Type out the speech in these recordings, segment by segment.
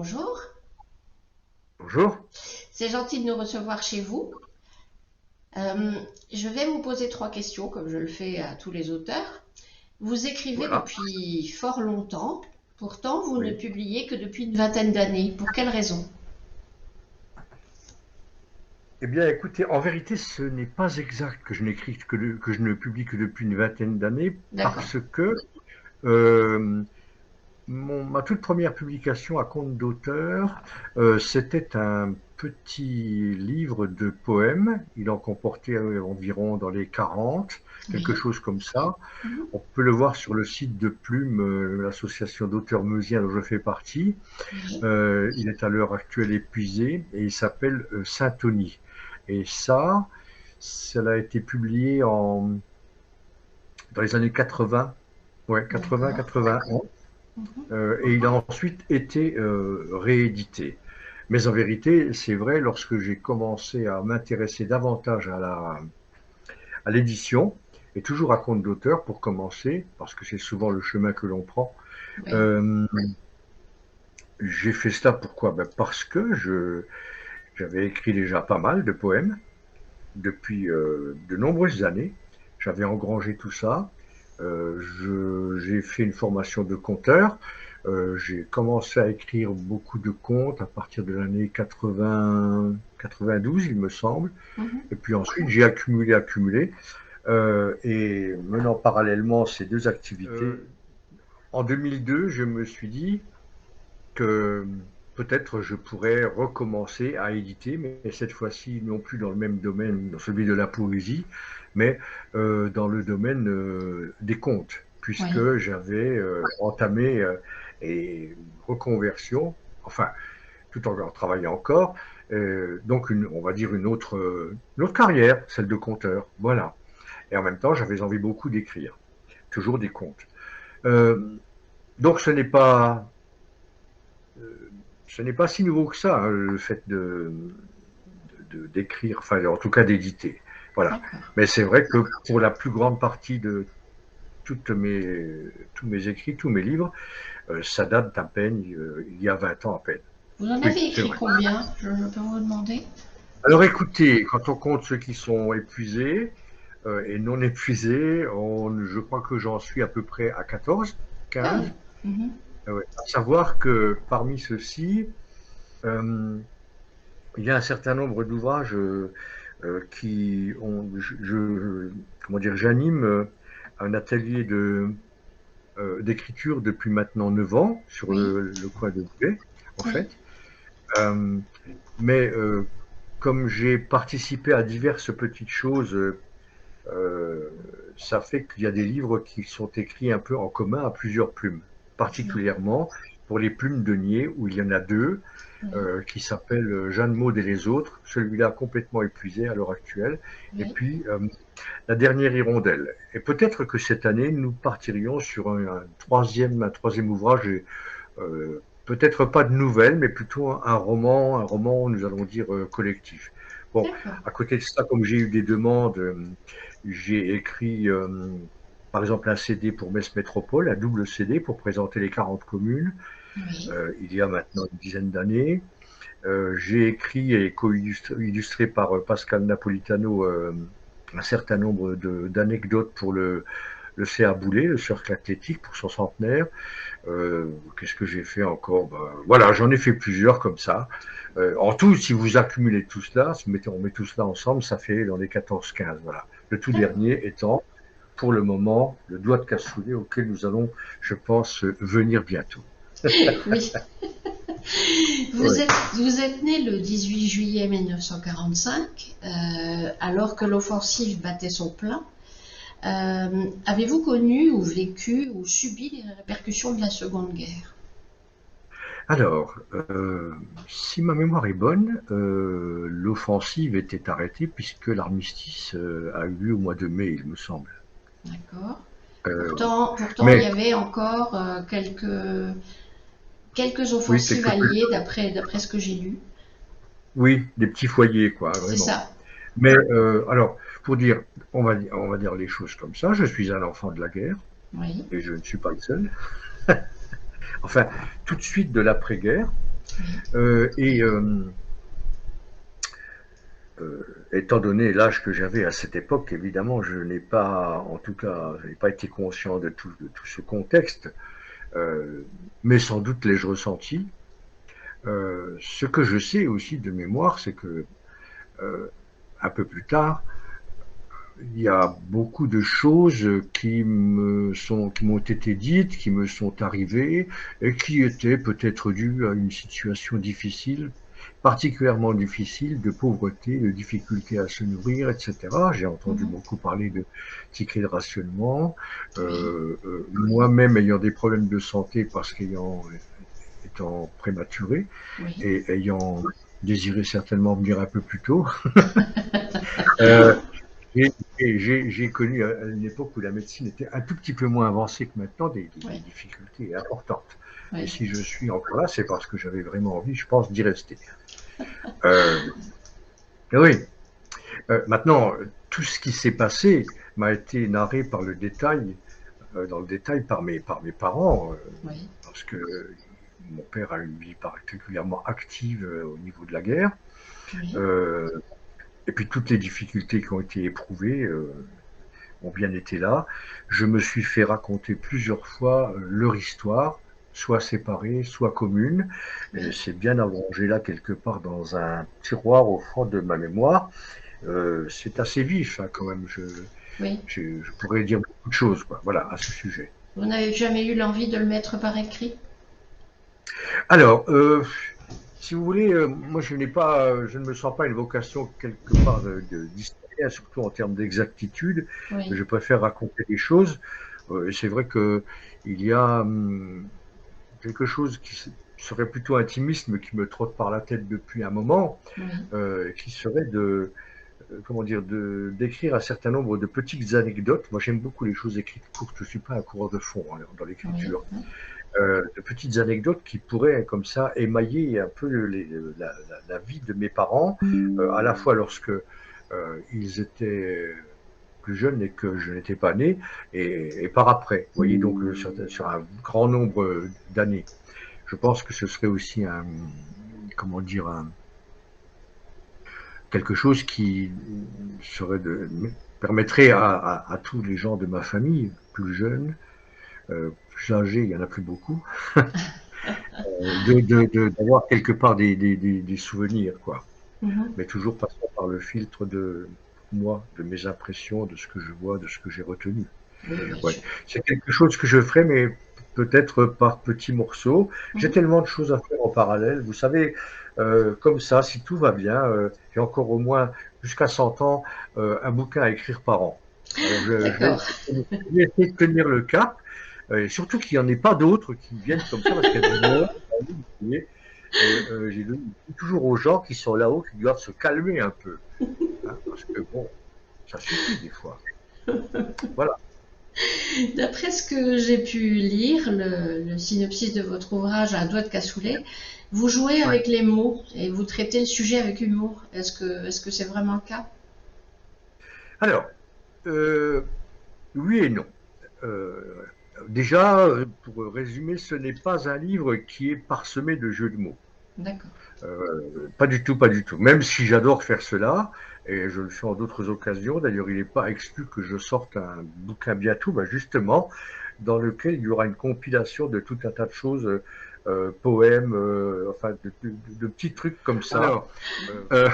bonjour. Bonjour. C'est gentil de nous recevoir chez vous. Euh, je vais vous poser trois questions, comme je le fais à tous les auteurs. Vous écrivez Voilà. depuis fort longtemps, pourtant vous ne Oui. publiez que depuis une vingtaine d'années. Pour quelle raison? Eh bien, écoutez, en vérité, ce n'est pas exact que je n'écris que je ne publie que depuis une vingtaine d'années, D'accord. parce que euh, ma toute première publication à compte d'auteur, c'était un petit livre de poèmes. Il en comportait environ dans les 40, quelque Oui. chose comme ça. Mhm. On peut le voir sur le site de Plume, l'association d'auteurs meusiens dont je fais partie. Oui. Il est à l'heure actuelle épuisé et il s'appelle Saint-Tony. Et ça a été publié dans les années 80, ouais, D'accord. 80-81, Mhm. et il a ensuite été réédité. Mais en vérité, c'est vrai, lorsque j'ai commencé à m'intéresser davantage à l'édition, et toujours à compte d'auteur pour commencer, parce que c'est souvent le chemin que l'on prend, Oui. euh, j'ai fait cela pourquoi? Ben parce que j'avais écrit déjà pas mal de poèmes depuis de nombreuses années. J'avais engrangé tout ça. J'ai fait une formation de conteur. J'ai commencé à écrire beaucoup de contes à partir de l'année 80, 92, il me semble. Mhm. Et puis ensuite, j'ai accumulé. Et menant parallèlement ces deux activités, en 2002, je me suis dit que peut-être je pourrais recommencer à éditer, mais cette fois-ci non plus dans le même domaine, dans celui de la poésie, mais dans le domaine des contes, Oui. puisque j'avais entamé une reconversion, enfin, tout en travaillant encore, donc on va dire une autre carrière, celle de conteur, voilà. Et en même temps, j'avais envie beaucoup d'écrire, toujours des contes. Euh, donc euh, ce n'est pas si nouveau que ça, hein, le fait d'écrire, enfin en tout cas d'éditer. Voilà. D'accord. Mais c'est vrai que pour la plus grande partie de tous mes écrits, tous mes livres, ça date d'à peine, il y a 20 ans à peine. Vous en Oui, avez c'est écrit vrai. combien? Je peux vous demander? Alors écoutez, quand on compte ceux qui sont épuisés et non épuisés, je crois que j'en suis à peu près à 14, Ah 15. oui. Mhm. Ouais. À savoir que parmi ceux-ci, euh, il y a un certain nombre d'ouvrages qui ont, comment dire, j'anime un atelier d'écriture depuis maintenant 9 ans sur Oui. le coin de Boulet, en Oui. fait. Euh, mais comme j'ai participé à diverses petites choses, euh, ça fait qu'il y a des livres qui sont écrits un peu en commun à plusieurs plumes, particulièrement pour les plumes de Nier, où il y en a deux, Oui. qui s'appellent Jeanne Maud et les autres, celui-là complètement épuisé à l'heure actuelle, et Oui. puis La dernière hirondelle. Et peut-être que cette année, nous partirions sur un troisième ouvrage, peut-être pas de nouvelles, mais plutôt un roman, nous allons dire, collectif. Bon, D'accord. à côté de ça, comme j'ai eu des demandes, j'ai écrit, par exemple, un CD pour Metz Métropole, un double CD pour présenter les 40 communes, Oui. il y a maintenant une dizaine d'années. J'ai écrit et illustré par Pascal Napolitano un certain nombre d'anecdotes pour le CA Boulet, le cercle athlétique, pour son centenaire. Qu'est-ce que j'ai fait encore? Ben, voilà, j'en ai fait plusieurs comme ça. En tout, si vous accumulez tout cela, si on met tout cela ensemble, ça fait dans les 14-15. Voilà. Le tout D'accord. dernier étant, pour le moment, le doigt de cassoulet auquel nous allons, je pense, venir bientôt. Oui. Ouais. Vous êtes né le 18 juillet 1945, alors que l'offensive battait son plein. Avez-vous connu ou vécu ou subi les répercussions de la Seconde Guerre? Alors, si ma mémoire est bonne, l'offensive était arrêtée puisque l'armistice a eu lieu au mois de mai, il me semble. D'accord. Euh, Pourtant, il y mais avait encore quelques oui, offensives alliées, d'après ce que j'ai lu. oui, des petits foyers, quoi, C'est vraiment. ça. Mais alors, pour dire, on va dire les choses comme ça. Je suis un enfant de la guerre Oui. et je ne suis pas le seul. Enfin, tout de suite de l'après-guerre. Oui. Et étant donné l'âge que j'avais à cette époque, évidemment, je n'ai pas, en tout cas, je n'ai pas été conscient de tout ce contexte, mais sans doute l'ai-je ressenti. Ce que je sais aussi de mémoire, c'est que euh, un peu plus tard, il y a beaucoup de choses qui m'ont été dites, qui me sont arrivées et qui étaient peut-être dues à une situation difficile, particulièrement difficile, de pauvreté, de difficulté à se nourrir, etc. J'ai entendu Mhm. beaucoup parler de cycle de rationnement. Oui. Moi-même ayant des problèmes de santé parce qu'ayant étant prématuré Oui. et ayant désiré certainement venir un peu plus tôt, euh, j'ai connu à une époque où la médecine était un tout petit peu moins avancée que maintenant, des Oui. difficultés importantes. Et Oui. si je suis encore là, c'est parce que j'avais vraiment envie, je pense, d'y rester. Euh, oui. Maintenant, tout ce qui s'est passé m'a été narré par le détail, dans le détail par mes parents, Oui. parce que mon père a une vie particulièrement active au niveau de la guerre. Oui. Euh, et puis toutes les difficultés qui ont été éprouvées, ont bien été là. Je me suis fait raconter plusieurs fois leur histoire, soit séparée, soit commune. Et Oui. c'est bien arrangé là quelque part dans un tiroir au fond de ma mémoire. C'est assez vif hein, quand même. Oui. Je pourrais dire beaucoup de choses, quoi, voilà, à ce sujet. Vous n'avez jamais eu l'envie de le mettre par écrit? Alors, si vous voulez, moi je ne me sens pas une vocation quelque part d'historien, surtout en termes d'exactitude. Oui. Je préfère raconter des choses. Et c'est vrai que il y a quelque chose serait plutôt intimiste, mais qui me trotte par la tête depuis un moment, Oui. qui serait comment dire, d'écrire un certain nombre de petites anecdotes. Moi, j'aime beaucoup les choses écrites courtes. Je suis pas un coureur de fond hein, dans Oui. l'écriture. De petites anecdotes qui pourraient comme ça émailler un peu la vie de mes parents, à la fois lorsque ils étaient plus jeunes et que je n'étais pas né, et par après. Vous voyez, donc sur un grand nombre d'années. Je pense que ce serait aussi comment dire, quelque chose qui serait permettrait à tous les gens de ma famille, plus jeunes, plus âgés, il n'y en a plus beaucoup, d'avoir quelque part des souvenirs, quoi. Mhm. Mais toujours passant par le filtre de moi, de mes impressions, de ce que je vois, de ce que j'ai retenu. Oui, bien Ouais. sûr. C'est quelque chose que je ferai, mais peut-être par petits morceaux. J'ai Mhm. tellement de choses à faire en parallèle. Vous savez, comme ça, si tout va bien, j'ai encore au moins jusqu'à 100 ans un bouquin à écrire par an. Alors D'accord. je vais essayer de tenir le cap, et surtout qu'il n'y en ait pas d'autres qui viennent comme ça, parce qu'il y a du monde. Vous voyez. Et j'ai dit toujours aux gens qui sont là-haut qu'ils doivent se calmer un peu, hein, parce que bon, ça suffit des fois. Voilà. D'après ce que j'ai pu lire, le synopsis de votre ouvrage Un doigt de cassoulet, vous jouez Ouais. avec les mots et vous traitez le sujet avec humour. Est-ce que c'est vraiment le cas? Alors, euh, oui et non. Euh, Déjà, pour résumer, ce n'est pas un livre qui est parsemé de jeux de mots. D'accord. Pas du tout, pas du tout. Même si j'adore faire cela, et je le fais en d'autres occasions. D'ailleurs, il n'est pas exclu que je sorte un bouquin bientôt, bah, justement, dans lequel il y aura une compilation de tout un tas de choses, poèmes, enfin, de petits trucs comme ça. Alors, euh,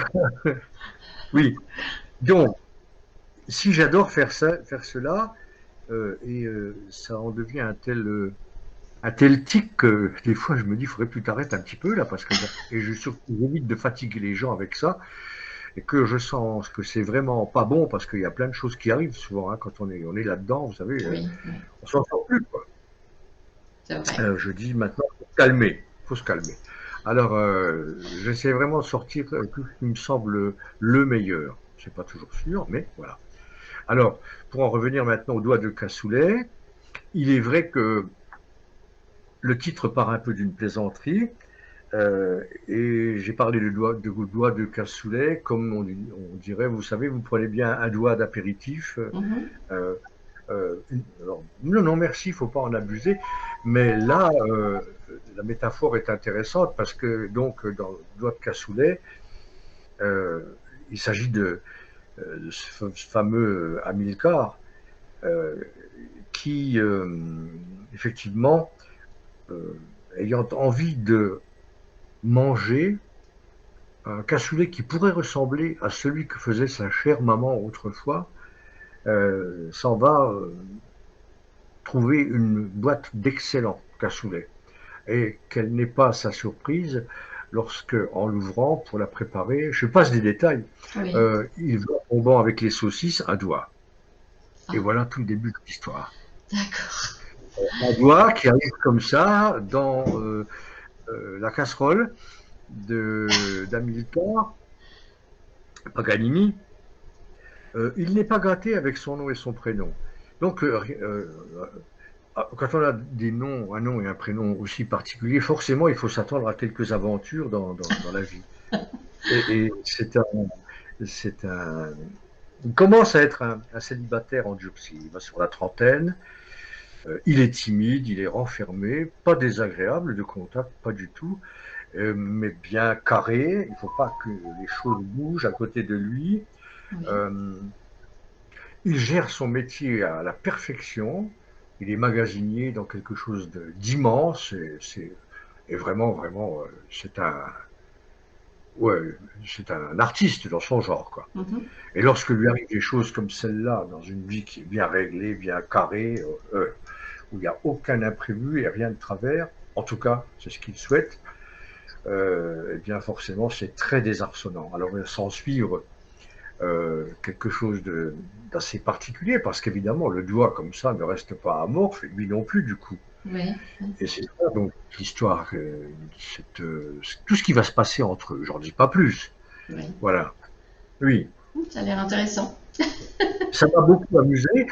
oui. Donc, si j'adore faire ça, faire cela, et ça en devient un tel tic que des fois je me dis, il faudrait que tu t'arrêtes un petit peu là, parce que et surtout j'évite de fatiguer les gens avec ça, et que je sens que c'est vraiment pas bon, parce qu'il y a plein de choses qui arrivent souvent hein, quand on est là-dedans, vous savez, Oui, oui, on s'en sort plus, quoi. c'est vrai. Je dis maintenant, faut se calmer, faut se calmer. Alors, j'essaie vraiment de sortir tout ce qui me semble le meilleur. C'est pas toujours sûr, mais voilà. Alors, pour en revenir maintenant au doigt de cassoulet, il est vrai que le titre part un peu d'une plaisanterie, et j'ai parlé doigt de cassoulet, comme on dirait, vous savez, vous prenez bien un doigt d'apéritif. Mhm. Alors, non, non, merci, il ne faut pas en abuser. Mais là, la métaphore est intéressante parce que donc dans le doigt de cassoulet, il s'agit de ce fameux Hamilcar qui, effectivement, ayant envie de manger un cassoulet qui pourrait ressembler à celui que faisait sa chère maman autrefois, s'en va trouver une boîte d'excellents cassoulets. Et quelle n'est pas sa surprise lorsque, en l'ouvrant pour la préparer, je passe des détails, Oui. il va en tombant avec les saucisses un doigt. Ah. Et voilà tout le début de l'histoire. D'accord. Un doigt qui arrive comme ça dans la casserole d'Amilcar Paganini. Il n'est pas gâté avec son nom et son prénom. Donc, quand on a des noms, un nom et un prénom aussi particuliers, forcément, il faut s'attendre à quelques aventures dans la vie. Et il commence à être un célibataire endurci. Il va sur la trentaine. Il est timide, il est renfermé, pas désagréable de contact, pas du tout, mais bien carré. Il ne faut pas que les choses bougent à côté de lui. Oui. Il gère son métier à la perfection. Il est magasinier dans quelque chose d'immense. Et vraiment, vraiment, c'est un artiste dans son genre, quoi. Mhm. Et lorsque lui arrivent des choses comme celle-là, dans une vie qui est bien réglée, bien carrée, où il n'y a aucun imprévu et rien de travers, en tout cas, c'est ce qu'il souhaite, eh bien forcément, c'est très désarçonnant. Alors, il s'en suivre quelque chose d'assez particulier, parce qu'évidemment, le doigt comme ça ne reste pas amorphe, et lui non plus, du coup. Oui. Et c'est ça, donc, l'histoire, tout ce qui va se passer entre eux, j'en dis pas plus. Oui. Voilà. Oui. Ça a l'air intéressant. Ça m'a beaucoup amusé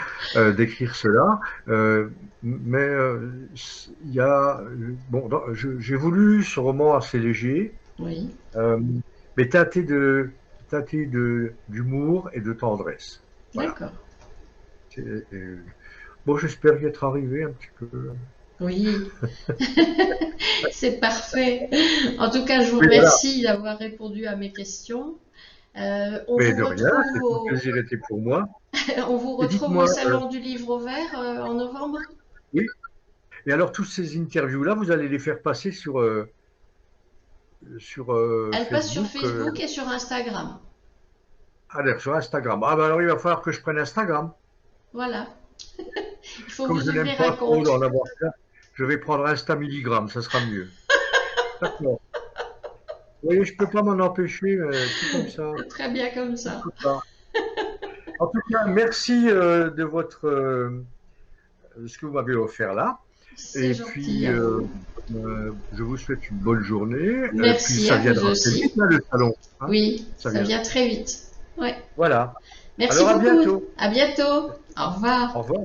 d'écrire cela, mais il y a bon, j'ai voulu ce roman assez léger, Oui. mais teinté d'humour et de tendresse. Voilà. D'accord. Bon, j'espère y être arrivé un petit peu. Oui. C'est parfait. En tout cas, je vous Oui, voilà. remercie d'avoir répondu à mes questions. On Mais vous de rien, retrouve le plaisir était pour moi. on vous Et retrouve au dites-moi, Salon du Livre Vert en novembre. oui, et alors toutes ces interviews-là, vous allez les faire passer sur Elle passe sur Facebook, Facebook et sur Instagram. alors sur Instagram. Ah ben alors il va falloir que je prenne Instagram. Voilà. Il faut Comme vous je n'aime ouvrir un pas trop compte. d'en avoir plein, je vais prendre Insta Milligram, ça sera mieux. D'accord. Vous voyez, je ne peux pas m'en empêcher, c'est comme ça. Très bien comme Je ça. peux pas. En tout cas, merci de ce que vous m'avez offert là. C'est Et gentil puis, à vous. je vous souhaite une bonne journée. Puis Merci ça à vous viendra très vite, aussi. là, le salon. Hein, Oui, ça ça vient. vient très vite. Ouais. Voilà. Merci Alors à beaucoup. bientôt. À bientôt. Au revoir. Au revoir.